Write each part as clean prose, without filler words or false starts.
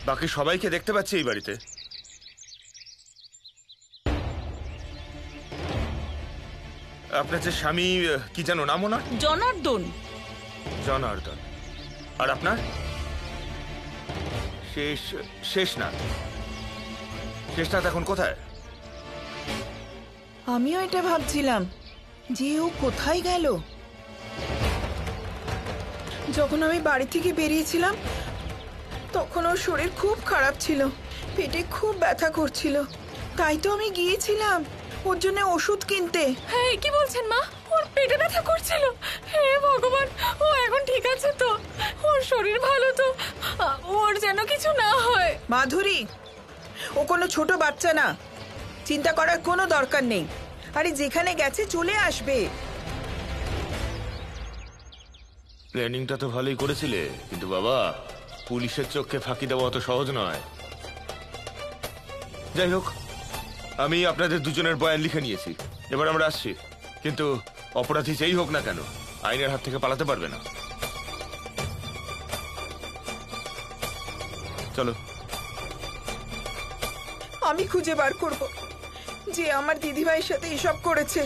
বাকি সবাইকে দেখতে পাচ্ছি এই বাড়িতে। আপনার যে স্বামী, কি যেন নাম ওনার? জনার্দন। জনার্দন। আর আপনার? শেষনাথ। শেষনাথ এখন কোথায়? আমিও এটা ভাবছিলাম যে ও কোথায় গেল। যখন আমি বাড়ি থেকে বেরিয়েছিলাম তখন ওর শরীর খুব খারাপ ছিল, পেটে খুব ব্যথা করছিল, তাই তো আমি গিয়েছিলাম ওর জন্য ওষুধ কিনতে। হ্যাঁ, কি বলছেন মা? ওর পেটে ব্যথা করছিল? হে ভগবান, ও এখন ঠিক আছে তো? ওর শরীর ভালো তো? ওর যেন কিছু না হয়। মাধুরী, ও কোনো ছোট বাচ্চা না, চিন্তা করার কোনো দরকার নেই। আরে যেখানে গেছে চলে আসবে। প্ল্যানিংটা তো ভালোই করেছিলে, কিন্তু বাবা, পুলিশের চোখে ফাঁকি দেওয়া অত সহজ নয়। যাই হোক, আমি আপনাদের দুজনের বয়ান লিখে নিয়েছি, এবার আমরা আসছি। কিন্তু অপরাধী যেই হোক না কেন, আইনের হাত থেকে পালাতে পারবে না। চলো। আমি খুঁজে বার করব যে আমার দিদিভাইয়ের সাথে এসব করেছে।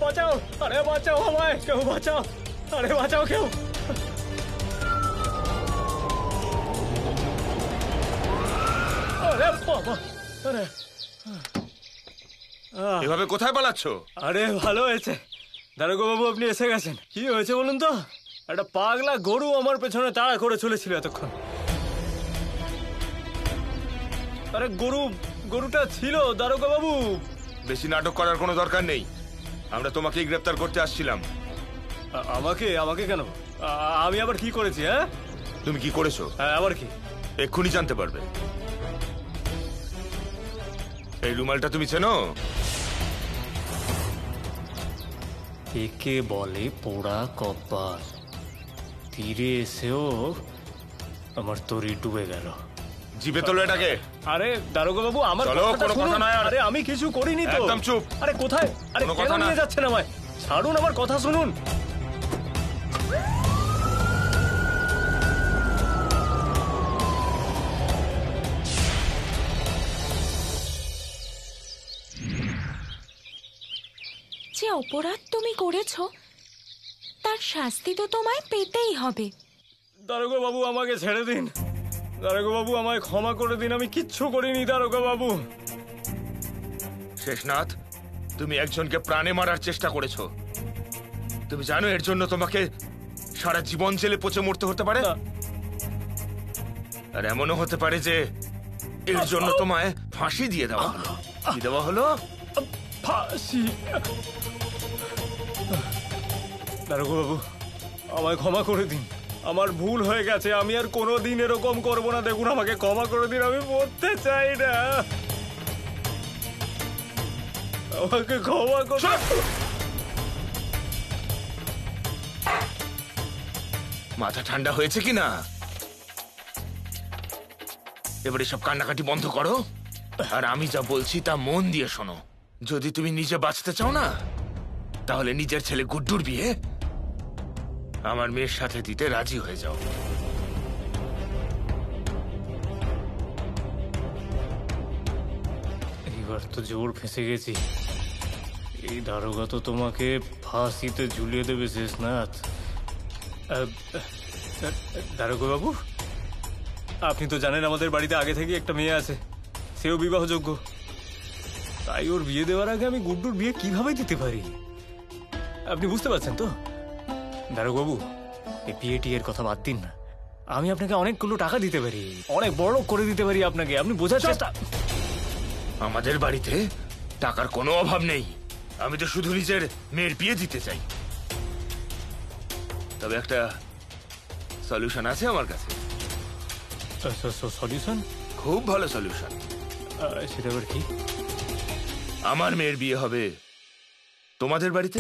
বাঁচাও, আরে বাঁচাও আমায়, কেউ বাঁচাও, আরে বাঁচাও কেউ। আরে বাবা, আরে এভাবে কোথায় পালাচ্ছ? আরে ভালো হয়েছে দারোগা বাবু, আপনি এসে গেছেন। কি হয়েছে বলুন তো? একটা পাগলা গরু আমার পেছনে তাড়া করে চলেছিল এতক্ষণ। আরে গরুটা ছিল দারোগা বাবু। বেশি নাটক করার কোনো দরকার নেই, আমরা তোমাকেই গ্রেফতার করতে আসছিলাম। আমাকে কেন? আমি আবার কি করেছি? হ্যাঁ, তুমি কি করেছো? হ্যাঁ, আবার কি? এক্ষুনি জানতে পারবে। এই রুমালটা তুমি চেনো? একে বলে পোড়া কপাল। তীরে এসেও আমার তরি ডুবে গেল। জিভে তোলো এটাকে। আরে দারোগা বাবু, আমার চলো, কোনো কথা নয়। আরে আমি কিছু করিনি তো। একদম চুপ। আরে কোথায়? আরে কেন নিয়ে যাচ্ছেন আমায়? ছাড়ুন, আমার কথা শুনুন। যে অপরাধ তুমি করেছো তার শাস্তি তো তোমায় পেতেই হবে। দারোগা বাবু, আমাকে ছেড়ে দিন। দারোগা বাবু, আমায় ক্ষমা করে দিন, আমি কিচ্ছু করিনি দারোগা বাবু। শেষনাথ, তুমি একজনকে প্রাণে মারার চেষ্টা করেছো। তুমি জানো এর জন্য তোমাকে সারা জীবন জেলে পচে মরতে হতে পারে। আর এমনও হতে পারে যে এর জন্য তোমায় ফাঁসি দিয়ে দেওয়া হলো। কি দেওয়া হলো? ফাঁসি। দারোগা বাবু, আমায় ক্ষমা করে দিন, আমার ভুল হয়ে গেছে, আমি আর কোনোদিন এরকম করবো না। দেখুন, আমাকে ক্ষমা করে দিন, আমি মরতে চাই না, আমাকে ক্ষমা করে। মাথা ঠান্ডা হয়েছে কি না? এবারে সব কান্নাকাটি বন্ধ করো, আর আমি যা বলছি তা মন দিয়ে শোনো। যদি তুমি নিজে বাঁচতে চাও না, তাহলে নিজের ছেলে গুড্ডুর বিয়ে আমার মেয়ের সাথে দিতে রাজি হয়ে যাও। এবার তো জোর ফেঁসে গেছি। এই দারোগা তো তোমাকে ফাঁসিতে ঝুলিয়ে দেবে শেষনাথ। দারোগা বাবু, আপনি তো জানেন আমাদের বাড়িতে আগে থেকে একটা মেয়ে আছে, সেও বিবাহযোগ্য। তাই ওর বিয়ে দেওয়ার আগে আমি গুড্ডুর বিয়ে কিভাবে দিতে পারি? আপনি বুঝতে পারছেন তো? দারোগা বাবু, এই বিয়েটি এর কথা বাদ দিন না। আমি আপনাকে অনেকগুলো টাকা দিতে পারি, অনেক বড় করে দিতে পারি আপনাকে। আপনি বোঝার চেষ্টা। আমাদের বাড়িতে টাকার কোনো অভাব নেই, আমি তো শুধু নিজের মেয়ের বিয়ে দিতে চাই। তবে একটা সলিউশন আছে আমার কাছে। সলিউশন? খুব ভালো সলিউশন। সেটা আবার কি? আমার মেয়ের বিয়ে হবে তোমাদের বাড়িতে,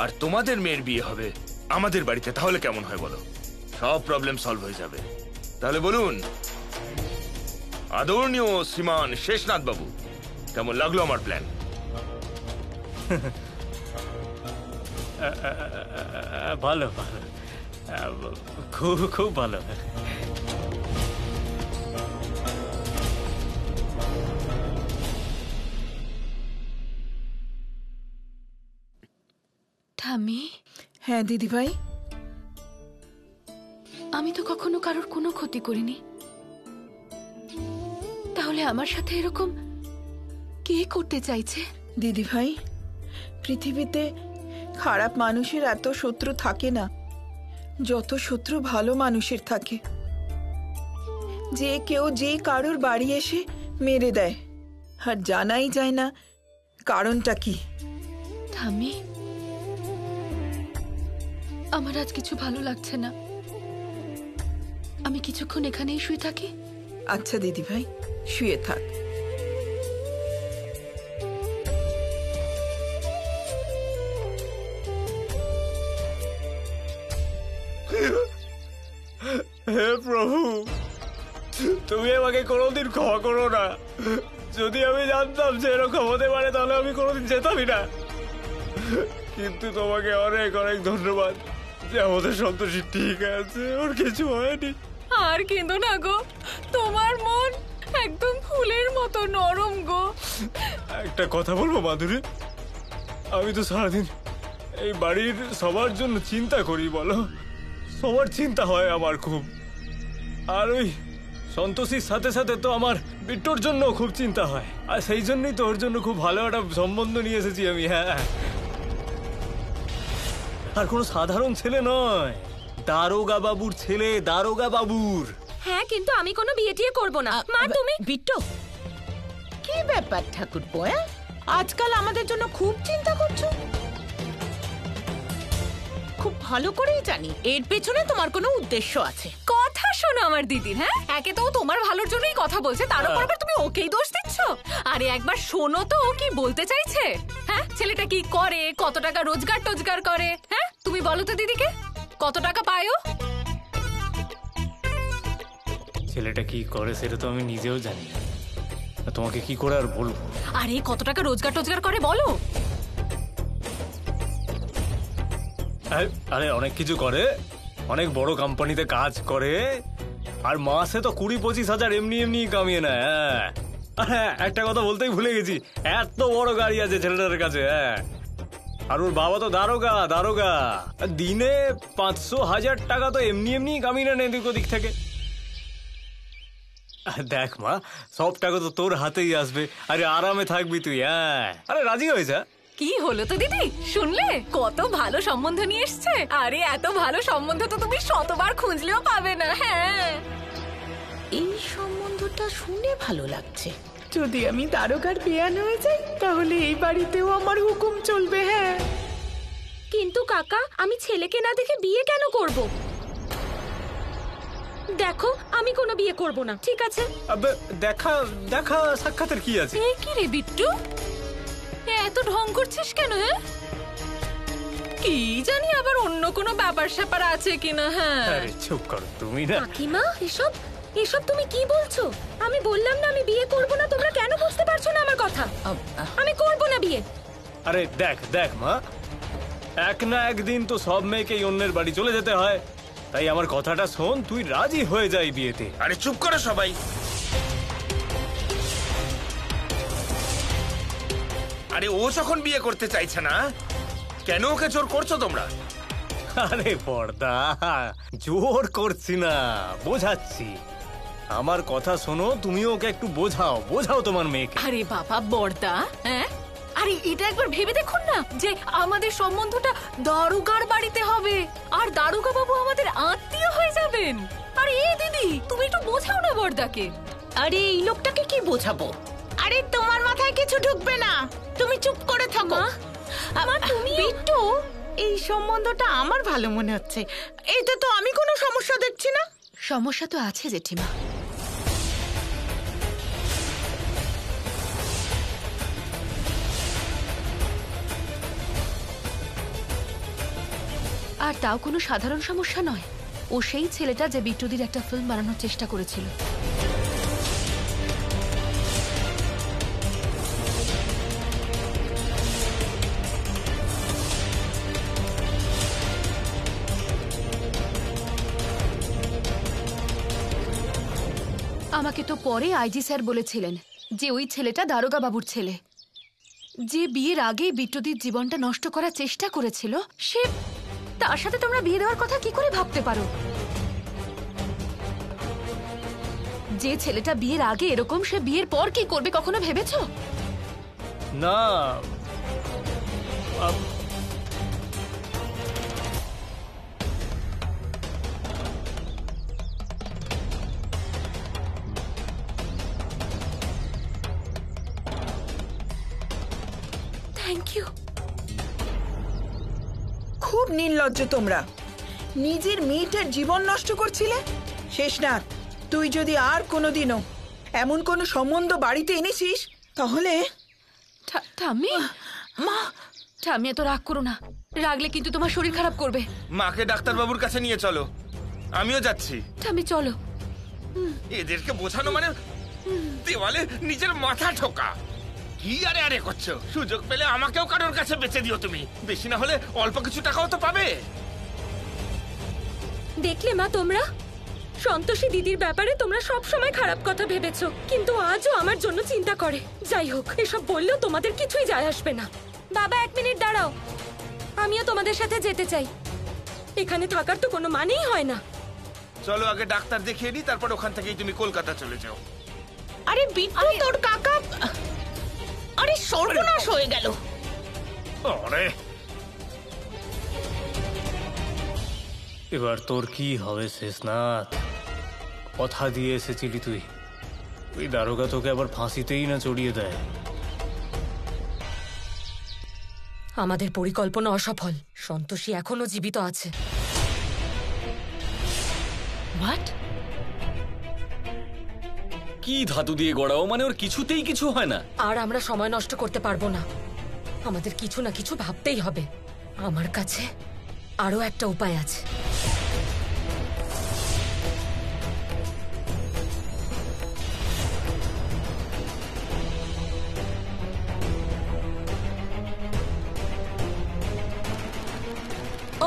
আর তোমাদের মেয়ের বিয়ে হবে আমাদের বাড়িতে, তাহলে কেমন হয় বলো? সব প্রবলেম সলভ হয়ে যাবে। তাহলে বলুন আদরণীয় শ্রীমান শেষনাথ বাবু, কেমন লাগলো আমার প্ল্যান? ভালো ভালো, খুব খুব ভালো। ঠামি, হ্যাঁ দিদিভাই। আমি তো কখনো কারোর কোনো ক্ষতি করিনি, তাহলে আমার সাথে এরকম কে করতে চাইছে? দিদিভাই, পৃথিবীতে খারাপ মানুষের এত শত্রু থাকে না যত শত্রু ভালো মানুষের থাকে। যে কেউ যে কারোর বাড়ি এসে মেরে দেয়, আর জানাই যায় না কারণটা কি। ঠামি, আমার আজ কিছু ভালো লাগছে না, আমি কিছুক্ষণ এখানেই শুয়ে থাকি। আচ্ছা দিদিভাই, শুয়ে থাক। হে প্রভু, তুমি আমাকে কোনোদিন ক্ষমা করো না। যদি আমি জানতাম যে এরকম হতে পারে তাহলে আমি কোনোদিন যেতামই না। কিন্তু তোমাকে অনেক অনেক ধন্যবাদ যে আমাদের সন্তোষী ঠিক আছে, ওর কিছু হয়নি। আর কিন্তু না গো, তোমার মন একদম ফুলের মতো নরম গো। একটা কথা বলবো মাধুরী, আমি তো সারাদিন এই বাড়ির সবার জন্য চিন্তা করি, বলো সবার চিন্তা হয় আমার খুব। আর ওই সন্তোষীর সাথে সাথে তো আমার বিট্টুর জন্য খুব চিন্তা হয়, আর সেই জন্যই তো ওর জন্য খুব ভালো একটা সম্বন্ধ নিয়ে এসেছি আমি। হ্যাঁ, আর কোনো সাধারণ ছেলে নয়, দারোগা বাবুর ছেলে, দারোগা বাবুর। হ্যাঁ, কিন্তু আমি কোনো বিয়ে টিয়ে করবো না। মা তুমি বিট্টু, কি ব্যাপার ঠাকুরপো? আজকাল আমাদের জন্য খুব চিন্তা করছো। খুব ভালো করেই জানি এর পেছনে তোমার কোনো উদ্দেশ্য আছে। কথা শোনো আমার দিদির। হ্যাঁ, একে তো ও তোমার ভালোর জন্যই কথা বলছে, তার উপর আবার তুমি ওকেই দোষ দিচ্ছ। আরে একবার শোনো তো ও কি বলতে চাইছে। হ্যাঁ, ছেলেটা কি করে, কত টাকা রোজগার টোজগার করে? হ্যাঁ, তুমি বলো তো দিদিকে, কত টাকা পায়ো? ছেলেটা কি করে সেটা তো আমি নিজেও জানি না, তোমাকে কি করে আর বলবো। আরে কত টাকা রোজগার টোজগার করে বলো। আরে অনেক কিছু করে, অনেক বড় কোম্পানিতে কাজ করে, আর মাসে তো 20-25 হাজার এমনি এমনি কামিয়ে নেয়। হ্যাঁ, একটা কথা বলতেই ভুলে গেছি, এত বড় গাড়ি আছে ছেলেটার কাছে। হ্যাঁ, আর ওর বাবা তো দারোগা। দারোগা দিনে 500,000 টাকা তো এমনি এমনি কামিয়ে নেয় এদিক ওদিক থেকে। দেখ মা, সব টাকা তো তোর হাতেই আসবে, আরে আরামে থাকবি তুই। হ্যাঁ, আরে রাজি হয়েছে। কি হলো তো দিদি, শুনলে কত ভালো সম্বন্ধ নিয়ে এসছে? আরে এত ভালো সম্বন্ধ তো তুমি শতবার খুঁজলেও পাবে না। হ্যাঁ, এই সম্বন্ধটা শুনে ভালো লাগছে। যদি আমি দারোগার বিয়ান হয়ে যাই তাহলে এই বাড়িতেও আমার হুকুম চলবে। হ্যাঁ, কিন্তু কাকা, আমি ছেলেকে না দেখে বিয়ে কেন করব? দেখো, আমি কোনো বিয়ে করব না, ঠিক আছে? আবে দেখা দেখা সাক্ষাতের কি আছে? এই কি রে বিট্টু, এত ঢং করছিস কেন? হ্যাঁ, কি জানি আবার অন্য কোনো ব্যাপার স্যাপার আছে কিনা। হ্যাঁ, আরে চুপ করো তুমি না। কাকিমা, এসব এসব তুমি কি বলছো? আমি বললাম না আমি বিয়ে করব না, তোমরা কেন বুঝতে পারছো না আমার কথা? আমি করব না বিয়ে। আরে দেখ দেখ মা, এক না একদিন তো সব মেয়েকেই অন্যের বাড়ি চলে যেতে হয়, তাই আমার কথাটা শোন, তুই রাজি হয়ে যাই বিয়েতে। আরে চুপ করো সবাই। আরে ও যখন বিয়ে করতে চাইছে না, কেন ওকে জোর করছো তোমরা? আরে পর্দা, জোর করছি না, বোঝাচ্ছি। আমার কথা শোনো, তুমি ওকে একটু বোঝাও, বোঝাও তোমার মেয়েকে। আরে বাবা বর্দা, হ্যাঁ, আরে এটা একবার ভেবে দেখুন না যে আমাদের সম্বন্ধটা দারোগার বাড়িতে হবে, আর দারোগা বাবু আমাদের আত্মীয় হয়ে যাবেন। আরে এই দিদি, তুমি একটু বোঝাও না বর্দাকে। আরে এই লোকটাকে কি বোঝাবো? আরে তোমার মাথায় কিছু ঢুকবে না, তুমি চুপ করে থাকো। তুমি বিট্টু, এই সম্বন্ধটা আমার ভালো মনে হচ্ছে। এতে তো আমি কোনো সমস্যা দেখছি না। সমস্যা তো আছে জেঠিমা। আর তাও কোনো সাধারণ সমস্যা নয়। ও সেই ছেলেটা যে বিট্টুদির একটা ফিল্ম বানানোর চেষ্টা করেছিল। আমাকে তো পরে আইজি স্যার বলেছিলেন যে ওই ছেলেটা দারোগা বাবুর ছেলে, যে বিয়ের আগেই বিট্টুদির জীবনটা নষ্ট করার চেষ্টা করেছিল। সে, তার সাথে তোমরা বিয়ে দেওয়ার কথা কি করে ভাবতে পারো? যে ছেলেটা বিয়ের আগে এরকম, সে বিয়ের পর কি করবে কখনো ভেবেছো? না, থ্যাংক ইউ। খুব নির্লজ্জ তোমরা, নিজের মেয়েটার জীবন নষ্ট করছিলে। শেষনাথ, তুই যদি আর কোনোদিনও এমন কোনো সম্বন্ধ বাড়িতে এনেছিস তাহলে। ঠাম্মি, মা, ঠাম্মি এত রাগ করো না, রাগলে কিন্তু তোমার শরীর খারাপ করবে। মাকে ডাক্তারবাবুর কাছে নিয়ে চলো, আমিও যাচ্ছি। ঠাম্মি চলো। এদেরকে বোঝানো মানে দেওয়ালে নিজের মাথা ঠোকা। কি আরে আরে করছো? সুযোগ পেলে আমাকেও কারোর কাছে বেচে দিও তুমি, বেশি না হলে অল্প কিছু টাকাও তো পাবে। দেখলে মা, তোমরা সন্তোষী দিদির ব্যাপারে তোমরা সব সময় খারাপ কথা ভেবেছো, কিন্তু আজও আমার জন্য চিন্তা করে। যাই হোক, এসব বললেও তোমাদের কিছুই যায় আসবে না। বাবা, 1 মিনিট দাঁড়াও, আমিও তোমাদের সাথে যেতে চাই। এখানে থাকার তো কোনো মানেই হয় না। চলো আগে ডাক্তার দেখিয়ে নি, তারপর ওখান থেকেই তুমি কলকাতা চলে যাও। আরে বিট্টু, তোর কাকা, আরে সর্বনাশ হয়ে গেল। আরে এবার তোর কি হবে শেষনাথ? কথা দিয়ে এসেছিলি তুই, ওই দারোগা তোকে আবার ফাঁসিতেই না চড়িয়ে দেয়। আমাদের পরিকল্পনা অসফল, সন্তোষী এখনো জীবিত আছে। হোয়াট? কি ধাতু দিয়ে গড়াও, মানে ওর কিছুতেই কিছু হয় না। আর আমরা সময় নষ্ট করতে পারবো না, আমাদের কিছু না কিছু ভাবতেই হবে। আমার কাছে আরো একটা উপায় আছে।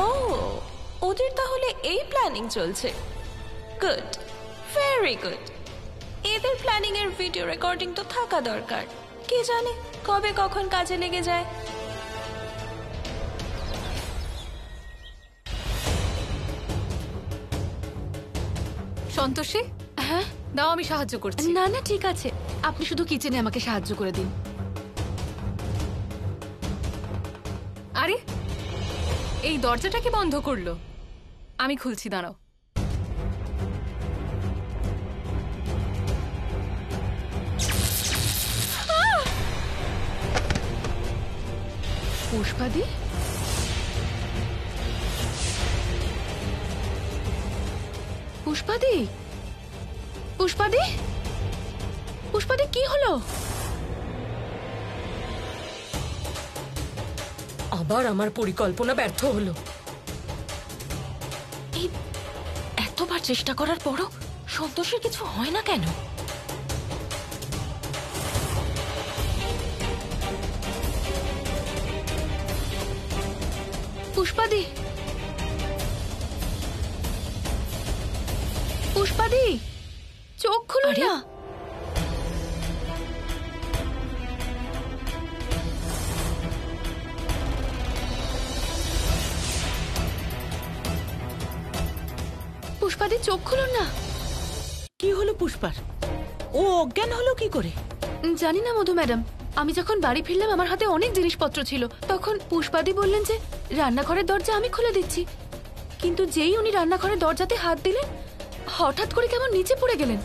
ও, ওদের তাহলে এই প্ল্যানিং চলছে। Good, very good. এদের প্ল্যানিং এর ভিডিও রেকর্ডিং তো থাকা দরকার। কে জানে কবে কখন কাজে লেগে যায়। সন্তোষী, হ্যাঁ, দাও আমি সাহায্য করছি। না না ঠিক আছে, আপনি শুধু কিচেনে আমাকে সাহায্য করে দিন। আরে, এই দরজাটা কি বন্ধ করলো? আমি খুলছি, দাঁড়াও। পুষ্পাদি, পুষ্পাদি, পুষ্পাদি, পুষ্পাদি, কি হলো? আবার আমার পরিকল্পনা ব্যর্থ হলো। এই এতবার চেষ্টা করার পরও সন্তোষের কিছু হয় না কেন? পুষ্পাদি, পুষ্পাদি, চোখ খুলো না। পুষ্পাদি, চোখ খুলো না। কি হলো পুষ্পার? ও অজ্ঞান হলো কি করে? জানি না মধু ম্যাডাম, আমি যখন বাড়ি ফিরলাম আমার হাতে অনেক জিনিসপত্র ছিল। তখন পুষ্পাদি বললেন যে রান্নাঘরের দরজা আমি খুলে দিচ্ছি, কিন্তু যেই উনি রান্নাঘরের দরজাতে হাত দিলেন হঠাৎ করে কেমন নিচে পড়ে গেলেন।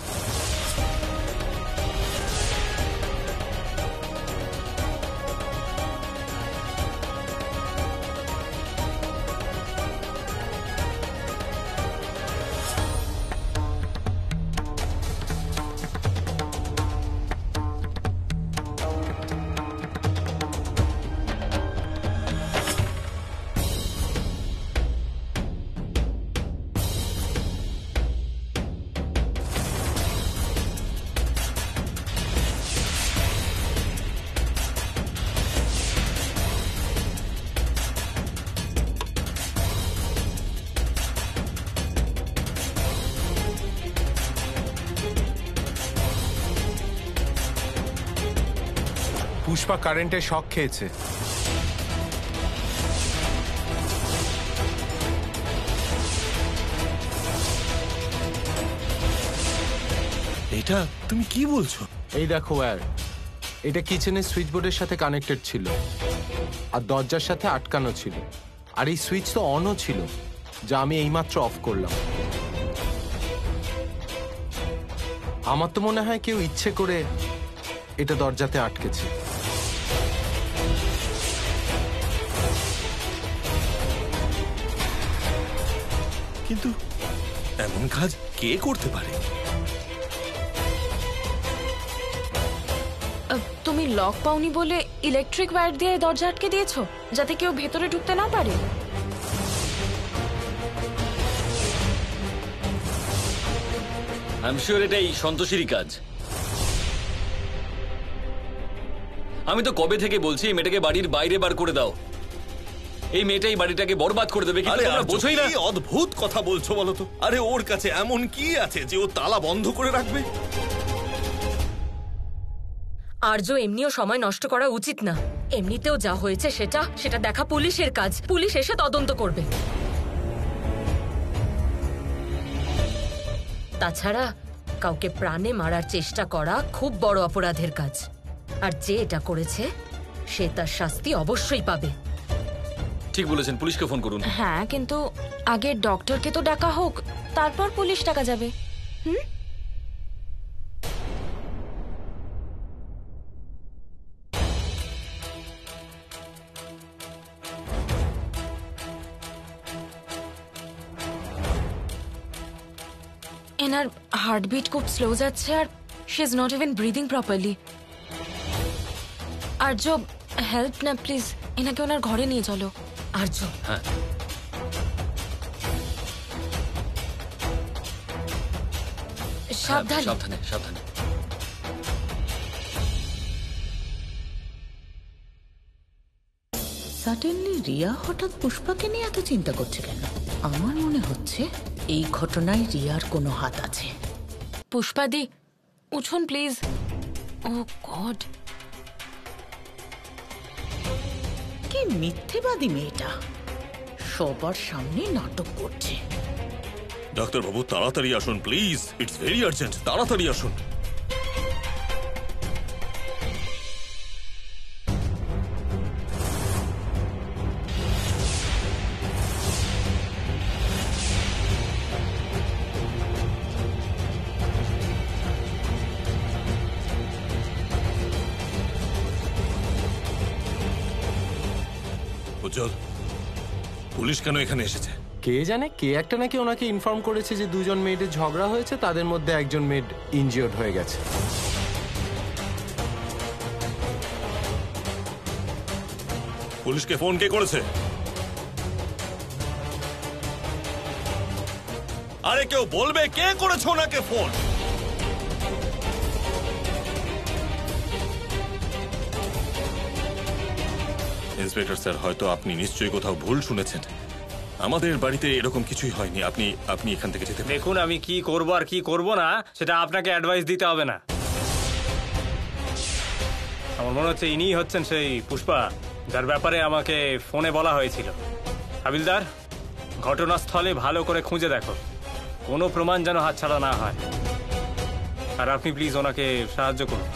পুষ্পা কারেন্টে শক খেয়েছে। এটা তুমি কি বলছো? এই দেখো ওয়্যার, এটা কিচেনের সুইচ বোর্ডের সাথে কানেক্টেড ছিল আর দরজার সাথে আটকানো ছিল। আর এই সুইচ তো অনও ছিল, যা আমি এইমাত্র অফ করলাম। আমার তো মনে হয় কেউ ইচ্ছে করে এটা দরজাতে আটকেছে। কিন্তু এমন কাজ কে করতে পারে? তুমি লক পাওনি বলে ইলেকট্রিক ওয়্যার দিয়ে দরজা আটকে দিয়েছো, যাতে কেউ ভেতরে ঢুকতে না পারে? আই এম শিওর এটাই সন্তোষীরই কাজ। আমি তো কবে থেকে বলছি এই মেয়েটাকে বাড়ির বাইরে বার করে দাও। এই মেয়েটাই বাড়িটাকে বরবাদ করে দেবে, কিন্তু তোমরা বোঝোই না। কি অদ্ভুত কথা বলছো বলো তো? আরে ওর কাছে এমন কি আছে যে ও তালা বন্ধ করে রাখবে? আর্য এমনিও সময় নষ্ট করা উচিত না। এমনিতেও যা হয়েছে সেটা দেখা পুলিশের কাজ। পুলিশ এসে তদন্ত করবে। তাছাড়া কাউকে প্রাণে মারার চেষ্টা করা খুব বড় অপরাধের কাজ, আর যে এটা করেছে সে তার শাস্তি অবশ্যই পাবে। ঠিক বলেছেন, পুলিশকে ফোন করুন। হ্যাঁ, কিন্তু আগে ডক্টরকে তো ডাকা হোক, তারপর পুলিশ ডাকা যাবে। এনার হার্টবিট খুব স্লো যাচ্ছে, আর she is not even breathing properly. Arya, help না প্লিজ, এনাকে ওনার ঘরে নিয়ে চলো। আর্য, হ্যাঁ, সাবধানে। সাবধানে সাবধানে। সাডেনলি রিয়া হঠাৎ পুষ্পাকে নিয়ে এত চিন্তা করছে কেন? আমার মনে হচ্ছে এই ঘটনায় রিয়ার কোনো হাত আছে। পুষ্পাদি, উঠুন প্লিজ। ও গড, কি মিথ্যেবাদী মেয়েটা, সবার সামনে নাটক করছে। ডাক্তারবাবু তাড়াতাড়ি আসুন প্লিজ, ইটস ভেরি আর্জেন্ট, তাড়াতাড়ি আসুন। উজ্জ্বল, পুলিশ কেন এখানে এসেছে? কে জানে, কে একটা নাকি ওনাকে ইনফর্ম করেছে যে দুজন মেয়েদের ঝগড়া হয়েছে, তাদের মধ্যে একজন মেয়েড ইনজিওর্ড হয়ে গেছে। পুলিশকে ফোন কে করেছে? আরে কেউ বলবে কে করেছে ওনাকে ফোন? ইন্সপেক্টর স্যার, হয়তো আপনি নিশ্চয়ই কোথাও ভুল শুনেছেন। আমাদের বাড়িতে এরকম কিছুই হয়নি। আপনি এখান থেকে যেতে পারেন। দেখুন, আমি কি করব আর কি করব না সেটা আপনাকে অ্যাডভাইস দিতে হবে না। আমার মনে হচ্ছে ইনিই হচ্ছেন সেই পুষ্পা যার ব্যাপারে আমাকে ফোনে বলা হয়েছিল। হাবিলদার, ঘটনাস্থলে ভালো করে খুঁজে দেখো, কোনো প্রমাণ যেন হাতছাড়া না হয়। আর আপনি প্লিজ ওনাকে সাহায্য করুন।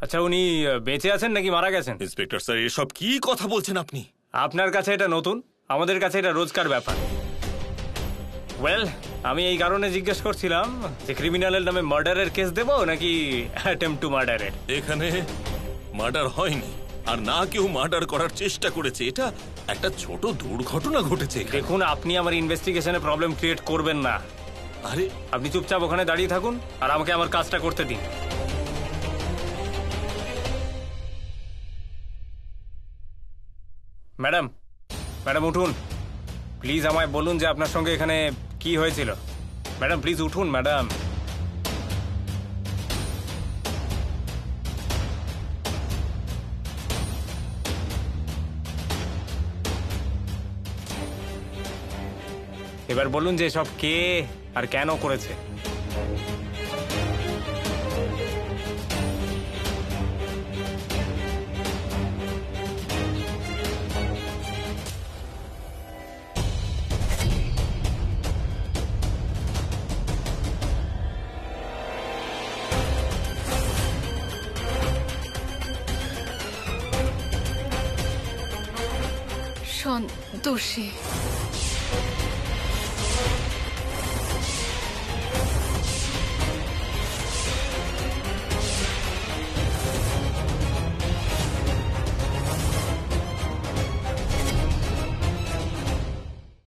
আচ্ছা, উনি বেঁচে আছেন নাকি মারা গেছেন? ইন্সপেক্টর স্যার, এসব কি কথা বলছেন আপনি? আপনার কাছে এটা নতুন, আমাদের কাছে এটা রোজকার ব্যাপার। ওয়েল, আমি এই কারণে জিজ্ঞেস করছিলাম যে ক্রিমিনালের নামে মার্ডারের কেস দেব নাকি অ্যাটেম্পট টু মার্ডারের। এখানে মার্ডার হয়নি, আর না কেউ মার্ডার করার চেষ্টা করেছে। এটা একটা ছোট দুর্ঘটনা ঘটেছে। দেখুন, আপনি আমার ইনভেস্টিগেশনে প্রবলেম ক্রিয়েট করবেন না। আরে আপনি চুপচাপ ওখানে দাঁড়িয়ে থাকুন আর আমাকে আমার কাজটা করতে দিন। ম্যাডাম, ম্যাডাম উঠুন প্লিজ, আমায় বলুন যে আপনার সঙ্গে এখানে কি হয়েছিল। ম্যাডাম প্লিজ উঠুন ম্যাডাম। এবার বলুন যে সব কে আর কেন করেছে। ভীষণ দোষী।